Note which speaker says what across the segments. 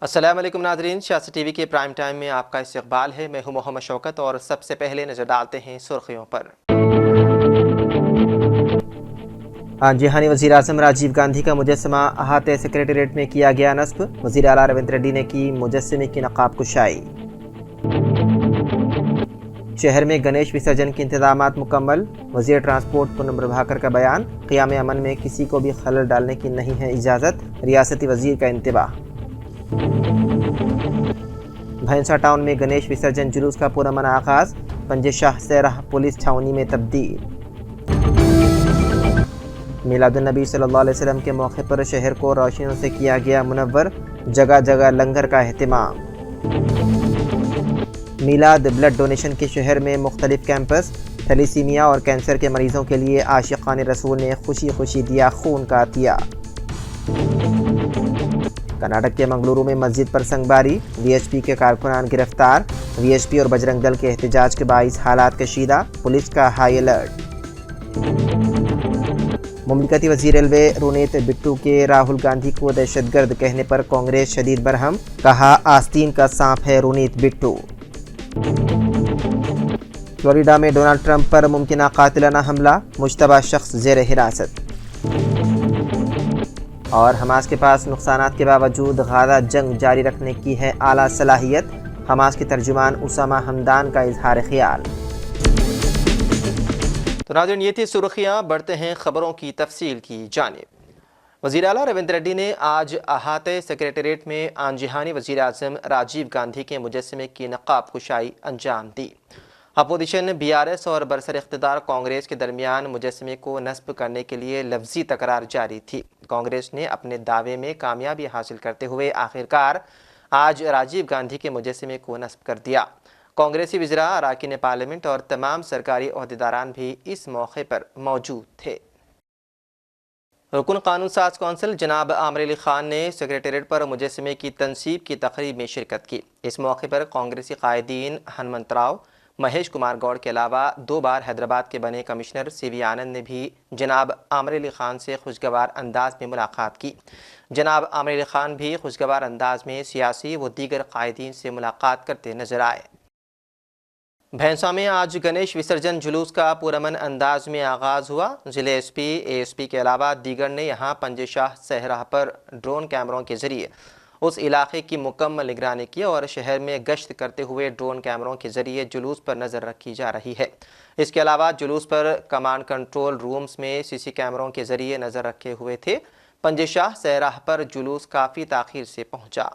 Speaker 1: अस्सलाम वालेकुम नाज़रीन, सियासत टीवी के प्राइम टाइम में आपका इस्तकबाल है। मैं हूं मोहम्मद शौकत और सबसे पहले नज़र डालते हैं सुर्खियों पर। आंजिहानी वज़ीर आज़म राजीव गांधी का मुजस्समा अहाते सेक्रेटेरिएट में किया गया नस्ब। वज़ीर आला रविंद्र रेड्डी ने की मुजस्समे की नकाब कुशाई। शहर में गणेश विसर्जन के इंतजामात मुकम्मल। वज़ीर ट्रांसपोर्ट पूनम प्रभाकर का बयान, क़याम अमन में किसी को भी खलल डालने की नहीं है इजाज़त। रियासती वज़ीर का इंतबाह। भैंसा टाउन में गणेश विसर्जन जुलूस का पुरअमन आगाज। पंजे शाह सैराह पुलिस छावनी में तब्दील। मिलादुन्नबी सल्लल्लाहु अलैहि वसल्लम के मौके पर शहर को रोशनियों से किया गया मुनव्वर। जगह जगह लंगर का एहतिमाम। मिलाद ब्लड डोनेशन के शहर में मुख्तलिफ कैंपस। थैलीसीमिया और कैंसर के मरीजों के लिए आशिकान रसूल ने खुशी खुशी दिया खून का अतिया। कर्नाटक के मंगलुरु में मस्जिद पर संगबारी। वीएचपी के कारकुनान गिरफ्तार। वीएचपी और बजरंग दल के एहतजाज के बाइस हालात कशीदा। पुलिस का हाई अलर्ट। मुमलिकती वज़ीर रेलवे रोनीत बिट्टू के राहुल गांधी को दहशतगर्द कहने पर कांग्रेस शदीद बरहम। कहा, आस्तीन का सांप है रोनीत बिट्टू। फ्लोरिडा में डोनाल्ड ट्रंप पर मुमकिना कातिलाना हमला। मुश्तबा शख्स ज़ेर हिरासत। और हमास के पास नुकसानात के बावजूद गाज़ा जंग जारी रखने की है आला सलाहियत। हमास के तर्जुमान उसामा हमदान का इजहार ख्याल। तो नाज़रीन, ये थी सुर्खियाँ। बढ़ते हैं खबरों की तफसील की जानिब। वज़ीर आला रविंद्र रेड्डी ने आज अहाते सेक्रेटेरिएट में आंजिहानी वज़ीर आज़म राजीव गांधी के मुजस्समे की नकाब कुशाई अंजाम दी। अपोजिशन बीआरएस और बरसर इख्तिदार कांग्रेस के दरमियान मुजस्समे को नस्ब करने के लिए लफ्जी तकरार जारी थी। कांग्रेस ने अपने दावे में कामयाबी हासिल करते हुए आखिरकार आज राजीव गांधी के मुजस्समे को नस्ब कर दिया। कांग्रेसी वज़रा, अरकान पार्लियामेंट और तमाम सरकारी ओहदेदारान भी इस मौके पर मौजूद थे। रुकन कानून साज कौंसिल जनाब आमिर अली खान ने सेक्रेटेरिएट पर मुजस्समे की तनसीब की तकरीब में शिरकत की। इस मौके पर कांग्रेसी कायदीन हनुमंत राव, महेश कुमार गौड़ के अलावा 2 बार हैदराबाद के बने कमिश्नर सीवी आनंद ने भी जनाब आमिर अली खान से खुशगवार अंदाज में मुलाकात की। जनाब आमिर अली खान भी खुशगवार अंदाज में सियासी व दीगर कायदीन से मुलाकात करते नजर आए। भैंसा में आज गणेश विसर्जन जुलूस का पुरअमन अंदाज में आगाज हुआ। जिले एसपी, एएसपी के अलावा दीगर ने यहाँ पंजे शाह सहराह पर ड्रोन कैमरों के जरिए उस इलाके की मुकम्मल निगरानी की और शहर में गश्त करते हुए ड्रोन कैमरों के जरिए जुलूस पर नज़र रखी जा रही है। इसके अलावा जुलूस पर कमांड कंट्रोल रूम्स में सीसी कैमरों के जरिए नज़र रखे हुए थे। पंजे शाह सहराह पर जुलूस काफ़ी ताख़ीर से पहुँचा।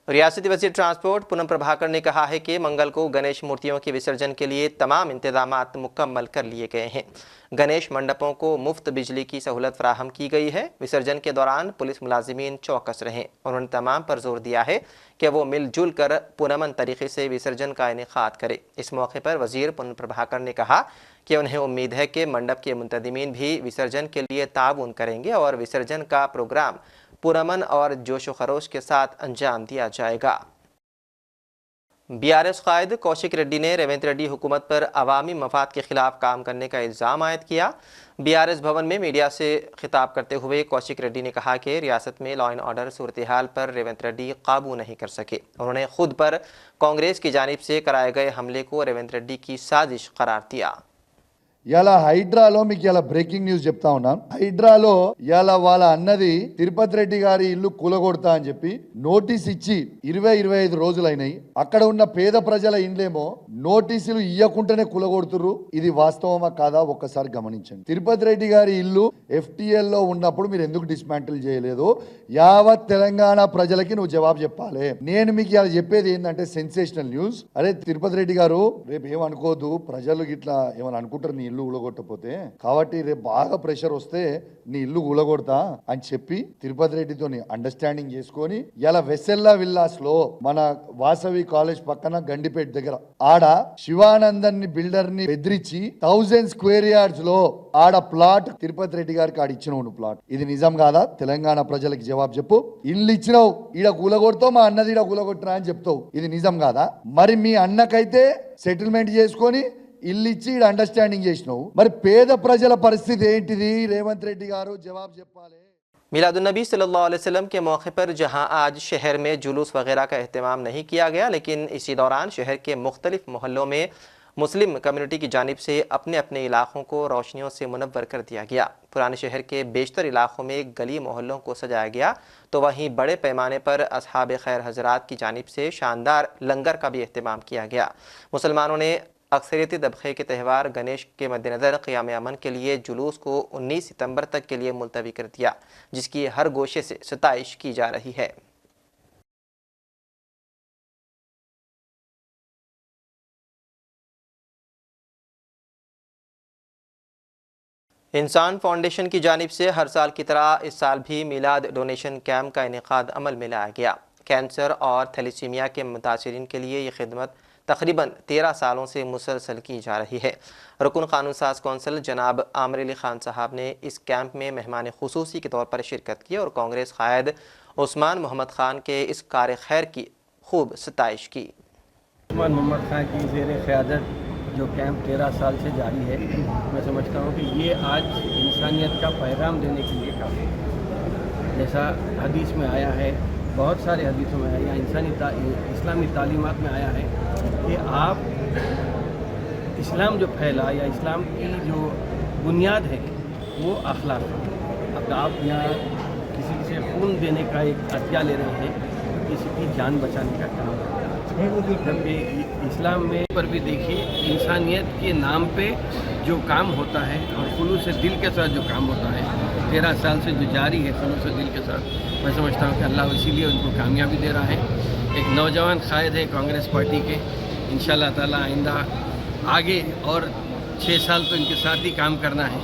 Speaker 1: रियासती वज़ीर ट्रांसपोर्ट पूनम प्रभाकर ने कहा है कि मंगल को गणेश मूर्तियों के विसर्जन के लिए तमाम इंतजामात मुकम्मल कर लिए गए हैं। गणेश मंडपों को मुफ्त बिजली की सहूलत फराहम की गई है। विसर्जन के दौरान पुलिस मुलाजिमीन चौकस रहें। उन्होंने तमाम पर जोर दिया है कि वो मिलजुल कर पुरअमन तरीके से विसर्जन का इनेकाद करे। इस मौके पर वज़ीर पूनम प्रभाकर ने कहा कि उन्हें उम्मीद है कि मंडप के मुंतज़िमीन भी विसर्जन के लिए ताउन करेंगे और विसर्जन का प्रोग्राम पुरअमन और जोश व खरोश के साथ अंजाम दिया जाएगा। बीआरएस कायद कौशिक रेड्डी ने रेवंत रेड्डी हुकूमत पर अवामी मफाद के खिलाफ काम करने का इल्ज़ाम आयद किया। बीआरएस भवन में मीडिया से खिताब करते हुए कौशिक रेड्डी ने कहा कि रियासत में लॉ एंड ऑर्डर सूरत हाल पर रेवंत रेड्डी काबू नहीं कर सके। उन्होंने खुद पर कांग्रेस की जानिब से कराए गए हमले को रेवंत रेड्डी की साजिश करार दिया।
Speaker 2: ఇలా హైడ్రాలో మీకు ఇలా బ్రేకింగ్ న్యూస్ చెప్తా ఉన్నాను. హైడ్రాలో ఇలా వాళ్ళ అన్నది తిరుపతి రెడ్డి గారి ఇల్లు కూలగొడతా అని చెప్పి నోటీస్ ఇచ్చి 20-25 రోజులైనాయి. అక్కడ ఉన్న పేద ప్రజల ఇండ్లేమో నోటీసులు ఇయ్యకుండానే కూలగొడుతుర్రు. ఇది వాస్తవమా కాదా ఒక్కసారి గమనించండి. తిరుపతి రెడ్డి గారి ఇల్లు FTL లో ఉన్నప్పుడు మీరు ఎందుకు డిస్మాంటిల్ చేయలేదు? యావత్ తెలంగాణ ప్రజలకి నువ్వు జవాబు చెప్పాలి. నేను మీకు ఇలా చెప్పేది ఏంటంటే సెన్సేషనల్ న్యూస్. అరే తిరుపతి రెడ్డి గారు రేపు ఏమనుకోదు, ప్రజలు ఇట్లా ఏమని అనుకుంటారు నీ ఇల్లు కూలగొట్టపోతే, కాబట్టి రేపు బాగా ప్రెషర్ వస్తే నీ ఇల్లు కూలగొడతా అని చెప్పి తిరుపతి రెడ్డితో అండర్స్టాండింగ్ చేసుకొని ఇలా వెసెల్లా విల్లాస్ లో మన వాసవి కాలేజ్ పక్కన గండిపేట దగ్గర ఆడ శివానందన్ బిల్డర్ ని బెదిరించి 1000 స్క్వేర్ యార్డ్స్ లో ఆడ ప్లాట్ తిరుపతి రెడ్డి గారికి ఆడ ఇచ్చినవు ప్లాట్. ఇది నిజం కాదా? తెలంగాణ ప్రజలకి జవాబు చెప్పు. ఇల్లు ఇచ్చినావు, ఈడ కూలగొడతావు, మా అన్నది ఈడ కూలగొట్టినా అని చెప్తావు. ఇది నిజం కాదా? మరి మీ అన్నకైతే సెటిల్మెంట్ చేసుకొని ఇల్లు ఇచ్చి ఈడ అండర్స్టాండింగ్ చేసినావు. మరి పేద ప్రజల పరిస్థితి ఏంటిది? రేవంత్ రెడ్డి గారు జవాబు చెప్పాలి.
Speaker 1: میلاد النبی صلی اللہ علیہ وسلم کے موقع پر جہاں آج شہر میں جلوس وغیرہ کا اہتمام نہیں کیا گیا، لیکن اسی دوران شہر کے مختلف محلوں میں مسلم کمیونٹی کی جانب سے اپنے اپنے علاقوں کو روشنیوں سے منور کر دیا گیا۔ پرانے شہر کے بیشتر علاقوں میں گلی محلوں کو سجایا گیا، تو وہیں بڑے پیمانے پر اصحاب خیر حضرات کی جانب سے شاندار لنگر کا بھی اہتمام کیا گیا۔ مسلمانوں نے اکثریتی طبقے کے تہوار گنیش کے مد نظر قیام امن کے لیے جلوس کو 19 ستمبر تک کے لیے ملتوی کر دیا، جس کی ہر گوشے سے ستائش کی جا رہی ہے۔ انسان فاؤنڈیشن کی جانب سے ہر سال کی طرح اس سال بھی میلاد ڈونیشن کیمپ کا انعقاد عمل میں لایا گیا۔ کینسر اور تھیلیسیمیا کے متاثرین کے لیے یہ خدمت تقریباً 13 سالوں سے مسلسل کی جا رہی ہے۔ رکن قانون ساز کونسل جناب عامر علی خان صاحب نے اس کیمپ میں مہمان خصوصی کے طور پر شرکت کی اور کانگریس قائد عثمان محمد خان کے اس کار خیر کی خوب ستائش کی۔
Speaker 3: عثمان محمد خان کی زیر قیادت جو کیمپ 13 سال سے جاری ہے، میں سمجھتا ہوں کہ یہ آج انسانیت کا پیغام دینے کے لیے کافی ہے۔ جیسا حدیث میں آیا ہے، بہت سارے حدیثوں میں آیا، اسلامی تعلیمات میں آیا ہے کہ آپ اسلام جو پھیلا یا اسلام کی جو بنیاد ہے وہ اخلاق ہے۔ اب آپ یہاں کسی سے خون دینے کا ایک عطیہ لے رہے ہیں، کسی کی جان بچانے کا کام ہے۔ جبکہ اسلام میں پر بھی دیکھیے انسانیت کے نام پہ جو کام ہوتا ہے اور خلوص دل کے ساتھ جو کام ہوتا ہے 13 سال سے جو جاری ہے خلوص دل کے ساتھ، میں سمجھتا ہوں کہ اللہ اسی لیے ان کو کامیابی دے رہا ہے۔ ایک نوجوان قائد ہے کانگریس پارٹی کے، انشاءاللہ تعالی آئندہ آگے اور 6 سال تو ان کے ساتھ ہی کام کرنا ہے،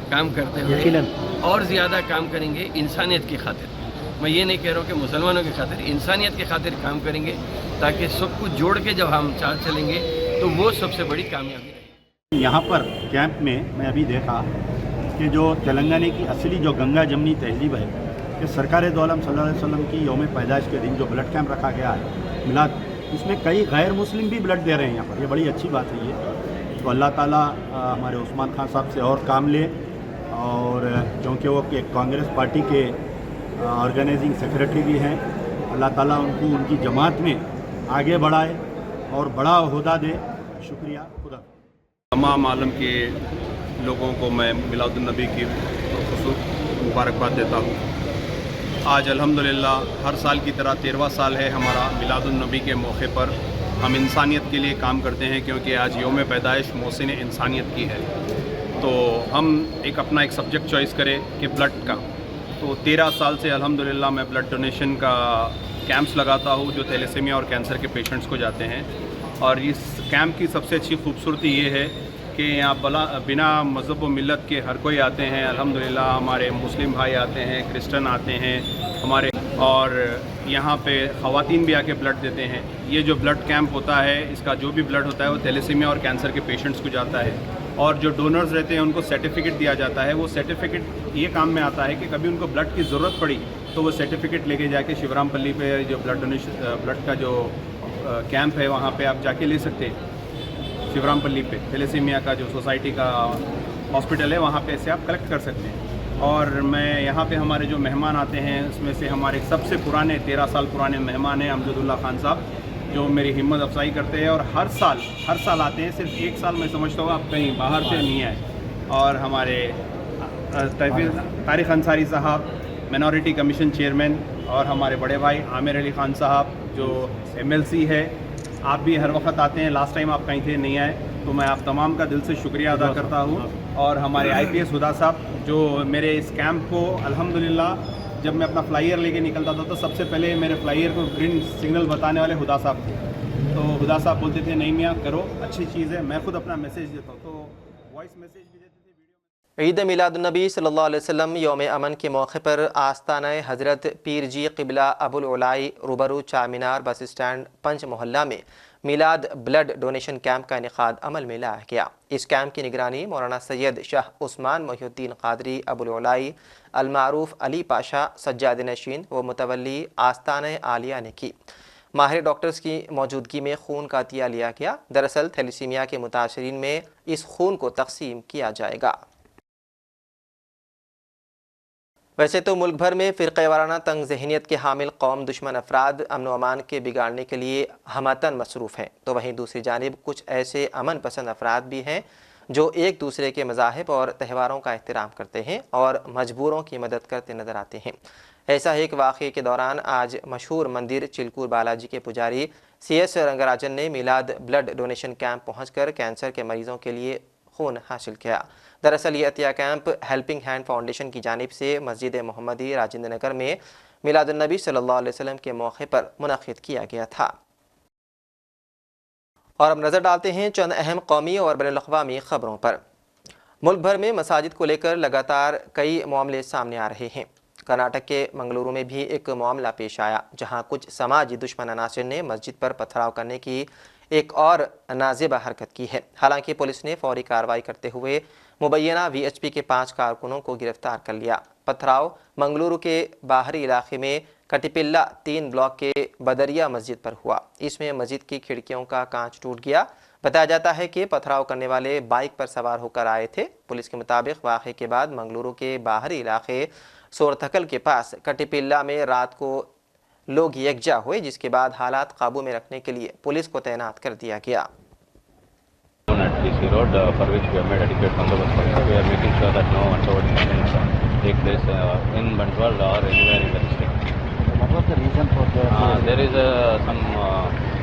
Speaker 3: کام کرتے ہوئے اور زیادہ کام کریں گے انسانیت کی خاطر۔ میں یہ نہیں کہہ رہا ہوں کہ مسلمانوں کی خاطر، انسانیت کی خاطر کام کریں گے تاکہ سب کو جوڑ کے جب ہم چلیں گے تو وہ سب سے بڑی کامیابی رہے۔
Speaker 4: یہاں پر کیمپ میں بھی دیکھا کہ جو تلنگانہ کی اصلی جو گنگا جمنی تہذیب ہے کہ سرکار دو عالم صلی اللہ علیہ وسلم کی یوم پیدائش کے دن جو بلڈ کیمپ رکھا گیا ہے میلاد، اس میں کئی غیر مسلم بھی بلڈ دے رہے ہیں یہاں پر، یہ بڑی اچھی بات ہے یہ۔ تو اللہ تعالیٰ ہمارے عثمان خان صاحب سے اور کام لے، اور کیونکہ وہ ایک کانگریس پارٹی کے آرگنائزنگ سیکرٹری بھی ہیں، اللہ تعالیٰ ان کو ان کی جماعت میں آگے بڑھائے اور بڑا عہدہ دے۔ شکریہ، خدا۔
Speaker 5: تمام عالم کے لوگوں کو میں میلاد النبی کی خصوص مبارکباد دیتا ہوں۔ آج الحمدللہ ہر سال کی طرح 13واں سال ہے ہمارا میلاد النبی کے موقع پر ہم انسانیت کے لیے کام کرتے ہیں، کیونکہ آج یوم پیدائش محسن انسانیت کی ہے۔ تو ہم اپنا ایک سبجیکٹ چوائس کرے کہ بلڈ کا، تو 13 سال سے الحمدللہ میں بلڈ ڈونیشن کا کیمپس لگاتا ہوں جو تھیلیسیمیا اور کینسر کے پیشنٹس کو جاتے ہیں۔ اور اس کیمپ کی سب سے اچھی خوبصورتی یہ ہے کہ یہاں بنا مذہب و ملت کے ہر کوئی آتے ہیں۔ الحمدللہ ہمارے مسلم بھائی آتے ہیں، کرسچن آتے ہیں ہمارے، اور یہاں پہ خواتین بھی آ کے بلڈ دیتے ہیں۔ یہ جو بلڈ کیمپ ہوتا ہے، اس کا جو بھی بلڈ ہوتا ہے وہ تھیلیسیمیا اور کینسر کے پیشنٹس کو جاتا ہے، اور جو ڈونرز رہتے ہیں ان کو سرٹیفکیٹ دیا جاتا ہے۔ وہ سرٹیفکیٹ یہ کام میں آتا ہے کہ کبھی ان کو بلڈ کی ضرورت پڑی تو وہ سرٹیفکیٹ لے کے جا کے شیورام پلی پہ جو بلڈ کا جو کیمپ ہے وہاں پہ آپ جا کے لے سکتے ہیں۔ شیورام پلی پہ تھیلیسیمیا کا جو سوسائٹی کا ہاسپٹل ہے وہاں پہ سے آپ کلیکٹ کر سکتے ہیں۔ اور میں یہاں پہ ہمارے جو مہمان آتے ہیں اس میں سے ہمارے سب سے پرانے 13 سال پرانے مہمان ہیں امجد اللہ خان صاحب، جو میری ہمت افزائی کرتے ہیں اور ہر سال آتے ہیں۔ صرف ایک سال میں سمجھتا ہوں آپ کہیں باہر سے نہیں آئے۔ اور ہمارے طارق انصاری صاحب مائنورٹی کمیشن چیئرمین، اور ہمارے بڑے بھائی عامر علی خان صاحب جو MLC ہے، آپ بھی ہر وقت آتے ہیں۔ لاسٹ ٹائم آپ کہیں تھے نہیں آئے، تو میں آپ تمام کا دل سے شکریہ ادا کرتا ہوں۔ اور ہمارے IPS ہدا صاحب جو میرے اس کیمپ کو الحمدللہ جب میں اپنا فلائر لے کے نکلتا تھا تو سب سے پہلے میرے فلائر کو گرین سگنل بتانے والے ہدا صاحب تھے۔ تو ہدا صاحب بولتے تھے نہیں میاں کرو، اچھی چیز ہے، میں خود اپنا میسیج دیتا ہوں، تو وائس میسیج بھی دیتے تھے۔
Speaker 1: عید میلاد النبی صلی اللہ علیہ وسلم یوم امن کے موقع پر آستانہ حضرت پیر جی قبلہ ابو العلائی روبرو چارمینار بس اسٹینڈ پنچ محلہ میں میلاد بلڈ ڈونیشن کیمپ کا انعقاد عمل میں لایا گیا۔ اس کیمپ کی نگرانی مولانا سید شاہ عثمان محی الدین قادری ابو العلائی المعروف علی پاشا سجاد نشین و متولی آستانہ عالیہ نے کی۔ ماہر ڈاکٹرز کی موجودگی میں خون کا عطیہ لیا گیا۔ دراصل تھیلیسیمیا کے متاثرین میں اس خون کو تقسیم کیا جائے گا۔ वैसे तो मुल्क भर में फ़िरक़े वाराना तंग ज़हनियत के हामिल कौम दुश्मन अफराद अमन व अमान के बिगाड़ने के लिए हमतन मसरूफ़ हैं, तो वहीं दूसरी जानिब कुछ ऐसे अमन पसंद अफराद भी हैं जो एक दूसरे के मज़ाहिब और त्यौहारों का एहतराम करते हैं और मजबूरों की मदद करते नज़र आते हैं। ऐसा एक वाक़े के दौरान आज मशहूर मंदिर चिलकूर बालाजी के पुजारी CS रंगराजन ने मिलाद ब्लड डोनेशन कैंप पहुँचकर कैंसर के मरीज़ों के लिए खून हासिल किया। दरअसल ये अतिया कैंप हेल्पिंग हैंड फाउंडेशन की जानिब से मस्जिद मोहम्मदी राजेंद्र नगर में मिलादुन्नबी सल्लल्लाहु अलैहि वसल्लम के मौके पर मुनक़िद किया गया था। और अब नज़र डालते हैं चंद अहम कौमी और बैनुल-अक़वामी ख़बरों पर। मुल्क भर में मसाजिद को लेकर लगातार कई मामले सामने आ रहे हैं। कर्नाटक के मंगलुरु में भी एक मामला पेश आया, जहां कुछ समाजी दुश्मन अनासिर ने मस्जिद पर पथराव करने की एक और नाज़िबा हरकत की है। हालांकि पुलिस ने फौरी कार्रवाई करते हुए मुबैना VHP के 5 कारकुनों को गिरफ्तार कर लिया। पथराव मंगलुरु के बाहरी इलाके में कटिपिल्ला 3 ब्लॉक के बदरिया मस्जिद पर हुआ। इसमें मस्जिद की खिड़कियों का कांच टूट गया। बताया जाता है कि पथराव करने वाले बाइक पर सवार होकर आए थे। पुलिस के मुताबिक वाक़े के बाद मंगलुरु के बाहरी इलाके सोरथकल के पास कटिपिल्ला में रात को लोग यकजा हुए, जिसके बाद हालात काबू में रखने के लिए पुलिस को तैनात कर दिया गया।
Speaker 6: At DC Road, for which we have made adequate bandobast also. We are making sure that no untoward incidents take place in Bantwal or anywhere in the district.
Speaker 7: What was the reason for the?
Speaker 6: There is some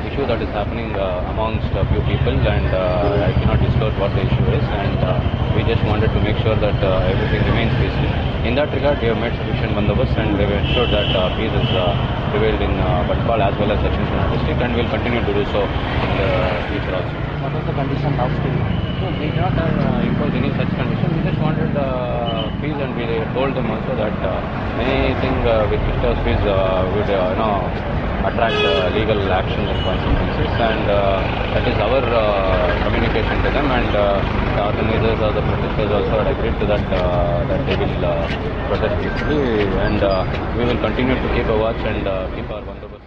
Speaker 6: issue that is happening amongst a few people, and I cannot disclose what the issue is. And we just wanted to make sure that everything remains peaceful. In that regard, we have made sufficient bandobast, and we have ensured that peace is prevailed in Bantwal as well as Dakshin Kannada district, and we will continue to do so in the future also.
Speaker 7: What was the condition now still?
Speaker 6: No, we did not impose any such condition. We just wanted peace, and we told them also that anything which disturbs peace would attract legal action and consequences, and that is our communication to them, and the organizers or the protesters also had agreed to that, that they will protest peacefully, and we will continue to keep a watch and keep our bandobast.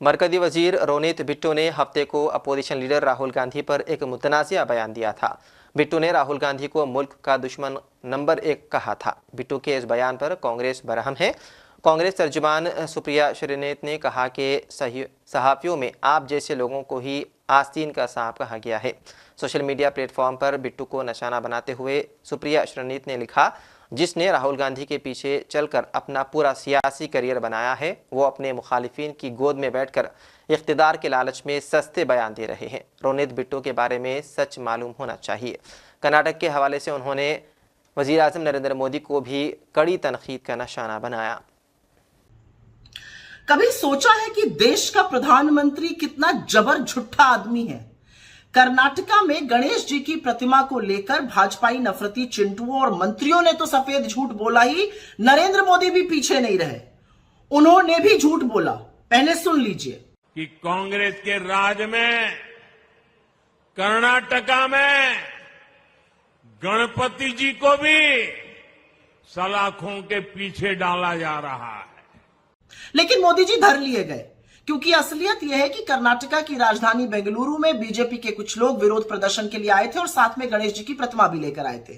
Speaker 1: मरकजी वजीर रोनित बिट्टू ने हफ्ते को opposition leader Rahul Gandhi पर एक मुतनाज़िया बयान दिया था। बिट्टू ने राहुल गांधी को मुल्क का दुश्मन नंबर 1 कहा था। बिट्टू के इस बयान पर कांग्रेस बरहम है। कांग्रेस तर्जुमान सुप्रिया श्रीनेत ने कहा कि सहाफ़ियों में आप जैसे लोगों को ही आस्तीन का सांप कहा गया है। सोशल मीडिया प्लेटफॉर्म पर बिट्टू को निशाना बनाते हुए सुप्रिया श्रीनेत ने लिखा, जिसने राहुल गांधी के पीछे चलकर अपना पूरा सियासी करियर बनाया है, वो अपने मुखालिफिन की गोद में बैठकर इख्तिदार के लालच में सस्ते बयान दे रहे हैं। रोनित बिट्टू के बारे में सच मालूम होना चाहिए। कर्नाटक के हवाले से उन्होंने वज़ीर आज़म नरेंद्र मोदी को भी कड़ी तनकीद का निशाना बनाया।
Speaker 8: कभी सोचा है कि देश का प्रधानमंत्री कितना जबर झूठा आदमी है? कर्नाटका में गणेश जी की प्रतिमा को लेकर भाजपाई नफरती चिंटुओं और मंत्रियों ने तो सफेद झूठ बोला ही, नरेंद्र मोदी भी पीछे नहीं रहे। उन्होंने भी झूठ बोला। पहले सुन लीजिए
Speaker 9: कि कांग्रेस के राज में कर्नाटका में गणपति जी को भी सलाखों के पीछे डाला जा रहा है।
Speaker 8: लेकिन मोदी जी धर लिए गए, क्योंकि असलियत यह है कि कर्नाटका की राजधानी बेंगलुरु में बीजेपी के कुछ लोग विरोध प्रदर्शन के लिए आए थे और साथ में गणेश जी की प्रतिमा भी लेकर आए थे।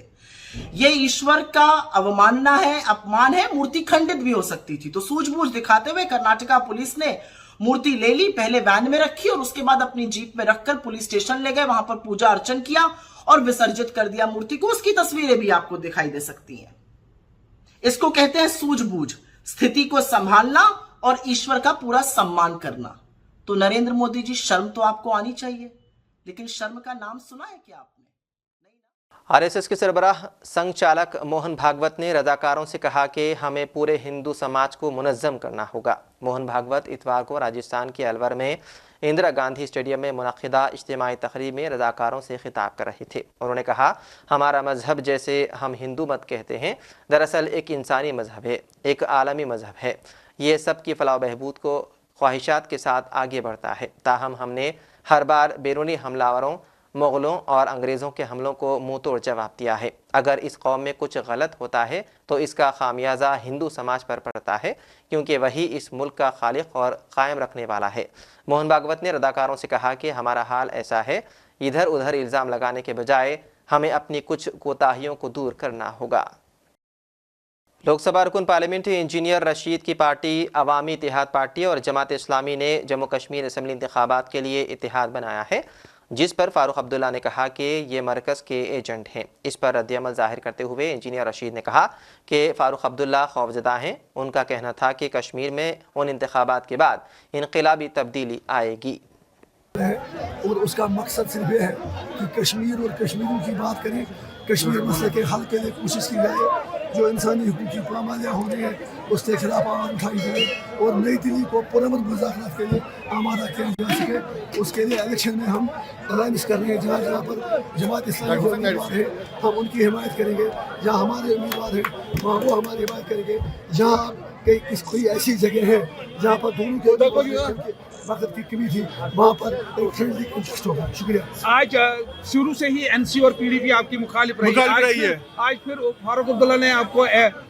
Speaker 8: ये ईश्वर का अवमानना है, अपमान है। मूर्ति खंडित भी हो सकती थी। तो सूझबूझ दिखाते हुए कर्नाटका पुलिस ने मूर्ति ले ली, पहले वैन में रखी और उसके बाद अपनी जीप में रखकर पुलिस स्टेशन ले गए। वहां पर पूजा अर्चन किया और विसर्जित कर दिया मूर्ति को। उसकी तस्वीरें भी आपको दिखाई दे सकती हैं। इसको कहते हैं सूझबूझ, स्थिति को संभालना और ईश्वर का पूरा सम्मान करना। तो नरेंद्र मोदी जी, शर्म तो आपको आनी चाहिए, लेकिन शर्म का नाम सुना है क्या आपने?
Speaker 1: RSS के सरबराह संघ चालक मोहन भागवत ने रजाकारों से कहा कि हमें पूरे हिंदू समाज को मुनज़्ज़म करना होगा। मोहन भागवत इतवार को राजस्थान के अलवर में इंदिरा गांधी स्टेडियम में मुनक़िदा इज्तिमाई तक़रीब में रजाकारों से खिताब कर रहे थे। उन्होंने कहा, हमारा मजहब जैसे हम हिंदू मत कहते हैं, दरअसल एक इंसानी मजहब है, एक आलमी मजहब है। ये सब की फलाह बहबूद को ख्वाहिशात के साथ आगे बढ़ता है। ताहम हमने हर बार बैरूनी हमलावरों, मुग़लों और अंग्रेज़ों के हमलों को मुँह तोड़ जवाब दिया है। अगर इस कौम में कुछ गलत होता है तो इसका खामियाजा हिंदू समाज पर पड़ता है, क्योंकि वही इस मुल्क का खालिक और कायम रखने वाला है। मोहन भागवत ने रज़ाकारों से कहा कि हमारा हाल ऐसा है, इधर उधर इल्ज़ाम लगाने के बजाय हमें अपनी कुछ कोताहियों को दूर करना होगा। लोकसभा रुकन पार्लियामेंट इंजीनियर रशीद की पार्टी अवामी इत्तेहाद पार्टी और जमात इस्लामी ने जम्मू कश्मीर असम्बली इंतखाबात के लिए इत्तेहाद बनाया है, जिस पर फारूक अब्दुल्ला ने कहा कि ये मरकज़ के एजेंट हैं। इस पर रद्द-ए-अमल ज़ाहिर करते हुए इंजीनियर रशीद ने कहा कि फारूक अब्दुल्ला खौफजदा हैं। उनका कहना था कि कश्मीर में उन इंतखाबात के बाद इनकलाबी तब्दीली आएगी
Speaker 10: और उसका मकसद सिर्फ यह है कि कश्मीर और कश्मीरियों की बात करें, कश्मीर मसले के हल के लिए कोशिश की जाए, जो इंसानी हुकूक की पामालियाँ हो रही है उसके खिलाफ आवाज़ उठाई जाए और नई दिल्ली को पुरअमन मुज़ाकरात के लिए आमादा किया जा सके। उसके लिए इलेक्शन में हम अलायंस कर रहे हैं, जहाँ जहाँ पर जमात इस्लामी के उम्मीदवार है हम उनकी हिमायत करेंगे, जहाँ हमारे उम्मीदवार हैं वहाँ वो हमारी हिमायत करेंगे। जहाँ कोई ऐसी जगह है जहाँ पर दोनों के वक्त की कमी थी वहाँ पर एक फ्रेंडली कॉन्टेस्ट होगा। शुक्रिया।
Speaker 11: आज शुरू से ही एनसी और पीडीपी आपकी मुखालिफ रही है। आज फिर फारूक अब्दुल्ला ने आपको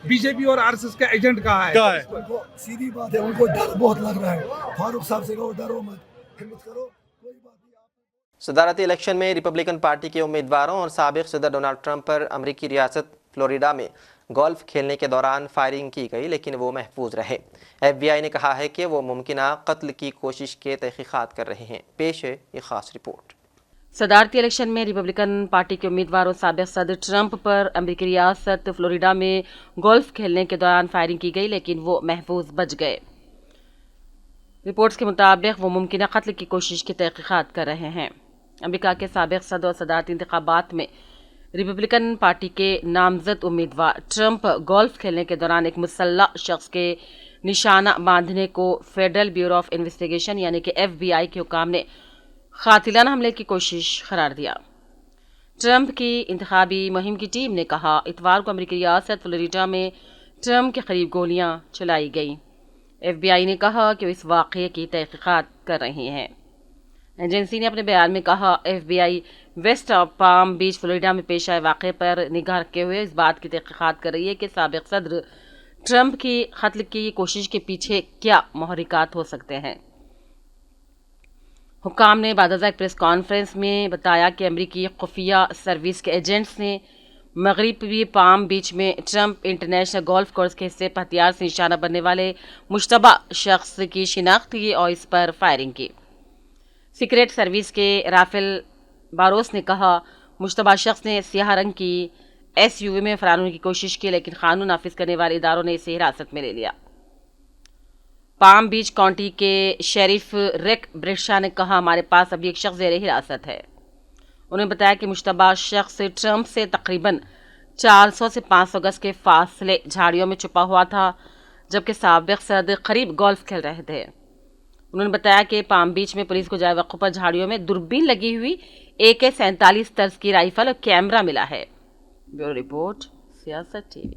Speaker 11: बीजेपी और आरएसएस का एजेंट कहा है।
Speaker 10: उनको सीधी बात है, उनको डर बहुत लग रहा है। फारूक साहब से कहो डरो मत, हिम्मत करो, कोई बात नहीं।
Speaker 1: सदारती इलेक्शन में रिपब्लिकन पार्टी के उम्मीदवारों और साबिक सदर डोनाल्ड ट्रंप पर अमरीकी रियासत फ्लोरिडा में गोल्फ खेलने के दौरान फायरिंग की गई, लेकिन वो महफूज रहे। FBI ने कहा है कि वो मुमकिना कत्ल की कोशिश के तहकीकात कर रहे हैं। पेश है ये खास रिपोर्ट।
Speaker 12: सदारती इलेक्शन में रिपब्लिकन पार्टी के उम्मीदवार और साबिक सदर ट्रंप पर अमरीकी रियासत फ्लोरिडा में गोल्फ खेलने के दौरान फायरिंग की गई, लेकिन वो महफूज बच गए। रिपोर्ट्स के मुताबिक वो मुमकिना कत्ल की कोशिश की तहकीकात कर रहे हैं। अमेरिका के साबिक सदर और सदारती इंतखाबात में रिपब्लिकन पार्टी के नामजद उम्मीदवार ट्रंप गोल्फ खेलने के दौरान एक मुसल्लह शख्स के निशाना बांधने को फेडरल ब्यूरो ऑफ इन्वेस्टिगेशन यानी कि FBI के हुकाम ने कातिलाना हमले की कोशिश करार दिया। ट्रंप की इंतखाबी मुहिम की टीम ने कहा इतवार को अमरीकी रियासत फ्लोरिडा में ट्रंप के करीब गोलियां चलाई गई। FBI ने कहा कि वो इस वाक़ये की तहकीकात कर रही हैं। एजेंसी ने अपने बयान में कहा FBI वेस्ट पाम बीच फ्लोरिडा में पेश आए वाक़े पर निगाह रखते हुए इस बात की तहकीकात कर रही है कि साबिक सदर ट्रंप की कत्ल की कोशिश के पीछे क्या महरिकात हो सकते हैं। हुक्काम ने बादशाह एक प्रेस कॉन्फ्रेंस में बताया कि अमरीकी खुफिया सर्विस के एजेंट्स ने मगरबी पाम बीच में ट्रंप इंटरनेशनल गोल्फ कोर्स के हिस्से पर हथियार से निशाना बनने वाले मुश्तबा शख्स की शिनाख्त की और इस पर फायरिंग की। सीक्रेट सर्विस के राफेल बारोस ने कहा मुश्तबा शख्स ने स्याह रंग की SUV में फरार होने की कोशिश की, लेकिन कानून नाफिज करने वाले इदारों ने इसे हिरासत में ले लिया। पाम बीच काउंटी के शेरिफ रिक ब्रिशा ने कहा हमारे पास अभी एक शख्स ज़ेरे हिरासत है। उन्होंने बताया कि मुश्तबा शख्स ट्रंप से तकरीबन 400 से 500 गज के फासले झाड़ियों में छुपा हुआ था, जबकि साबिक सदर करीब गोल्फ खेल रहे थे। उन्होंने बताया कि पाम बीच में पुलिस को जाए वक़्त पर झाड़ियों में दूरबीन लगी हुई AK-47 तर्ज की राइफल और कैमरा मिला है। ब्यूरो रिपोर्ट, सियासत TV।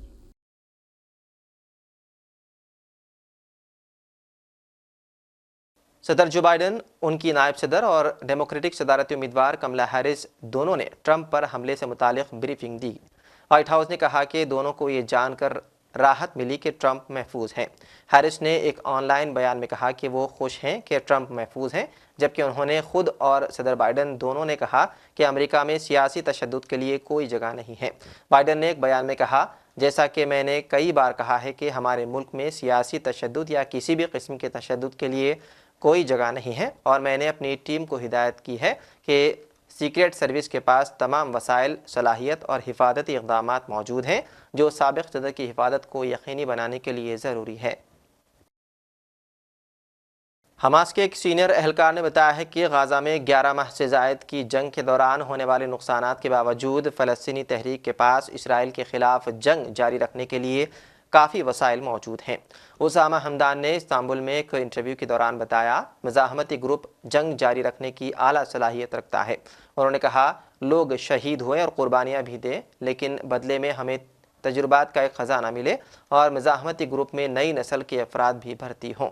Speaker 1: सदर जो बाइडन, उनकी नायब सदर और डेमोक्रेटिक सदारती उम्मीदवार कमला हैरिस दोनों ने ट्रंप पर हमले से मुतालिक ब्रीफिंग दी। व्हाइट हाउस ने कहा कि दोनों को ये जानकर राहत मिली कि ट्रंप महफूज हैं। हैरिस ने एक ऑनलाइन बयान में कहा कि वो खुश हैं कि ट्रंप महफूज हैं, जबकि उन्होंने खुद और सदर बाइडन दोनों ने कहा कि अमेरिका में सियासी तशद्दुद के लिए कोई जगह नहीं है। बाइडन ने एक बयान में कहा जैसा कि मैंने कई बार कहा है कि हमारे मुल्क में सियासी तशद्दुद या किसी भी किस्म के तशद्दुद के लिए कोई जगह नहीं है, और मैंने अपनी टीम को हिदायत की है कि सीक्रेट सर्विस के पास तमाम वसाइल, सलाहियत और हिफाजती इक़दामात मौजूद हैं जो साबिक़ सदर की हिफाजत को यकीनी बनाने के लिए ज़रूरी है। हमास के एक सीनियर एहलकार ने बताया है कि गाज़ा में 11 माह से ज़ायद की जंग के दौरान होने वाले नुकसानात के बावजूद फ़लस्तीनी तहरीक के पास इसराइल के ख़िलाफ़ जंग जारी रखने के लिए काफ़ी वसाइल मौजूद हैं। उसामा हमदान ने इस्तांबुल में एक इंटरव्यू के दौरान बताया मज़ाहमती ग्रुप जंग जारी रखने की आला सलाहियत रखता है। उन्होंने कहा लोग शहीद हुए और कुर्बानियाँ भी दें, लेकिन बदले में हमें तजुर्बात का एक ख़जाना मिले और मज़ाहमती ग्रुप में नई नस्ल के अफराद भी भर्ती हों।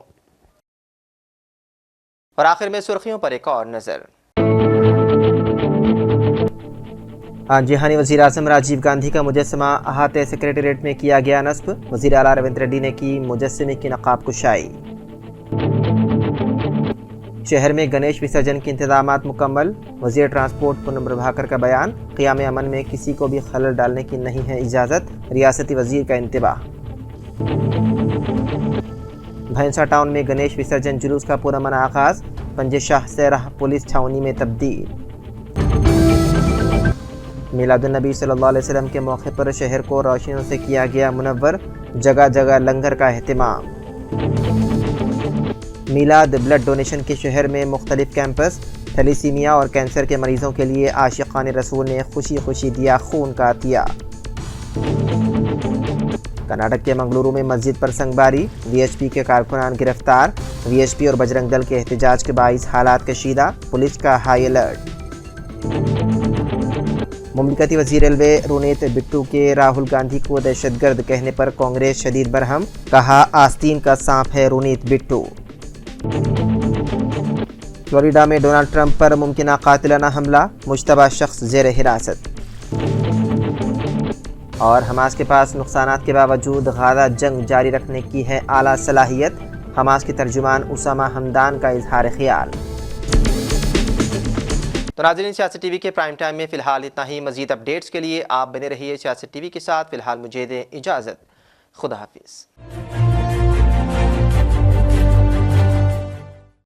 Speaker 1: और आखिर में सुर्खियों पर एक और नज़र। आंजिहानी वज़ीर आज़म राजीव गांधी का मुजस्समा अहाते सेक्रेटेरिएट में किया गया नस्ब। वज़ीर आला रविंद्र रेड्डी ने की मुजस्समे की नक़ाब कुशाई। शहर में गणेश विसर्जन के इंतजामात मुकम्मल। वज़ीर ट्रांसपोर्ट पूनम प्रभाकर का बयान, क़याम अमन में किसी को भी खलल डालने की नहीं है इजाज़त। रियासती वज़ीर का इंतबाह। भैंसा टाउन में गणेश विसर्जन जुलूस का पुरअमन आगाज, पंजे शाह सेराह पुलिस छावनी में तब्दील। मिलादुन्नबी सल्लल्लाहु अलैहि वसल्लम के मौके पर शहर को रोशनियों से किया गया मुनव्वर, जगह जगह लंगर का एहतिमाम। मिलाद ब्लड डोनेशन के शहर में मुख्तलिफ कैंपस, थैलीसीमिया और कैंसर के मरीजों के लिए आशिकान रसूल ने खुशी खुशी दिया खून का अतिया। कर्नाटक के मंगलुरु में मस्जिद पर संगबारी, वीएचपी के कारकुनान गिरफ्तार, वीएचपी और बजरंग दल के एहतजाज के बाइस हालात कशीदा, पुलिस का हाई अलर्ट। मुमलिकती वज़ीर रेलवे रोनीत बिट्टू के राहुल गांधी को दहशतगर्द कहने पर कांग्रेस शदीद बरहम, कहा आस्तीन का सांप है रोनीत बिट्टू। फ्लोरिडा में डोनाल्ड ट्रंप पर मुमकिना कातिलाना हमला, मुश्तबा शख्स ज़ेर हिरासत। और हमास के पास नुकसानात के बावजूद गाज़ा जंग जारी रखने की है आला सलाहियत, हमास के तर्जुमान उसामा हमदान का इजहार ख्याल। तो नाज़रीन, सियासत टीवी के प्राइम टाइम में फ़िलहाल इतना ही। मज़ीद अपडेट्स के लिए आप बने रहिए सियासत टीवी के साथ। फ़िलहाल मुझे दें इजाज़त। खुदा हाफिज़।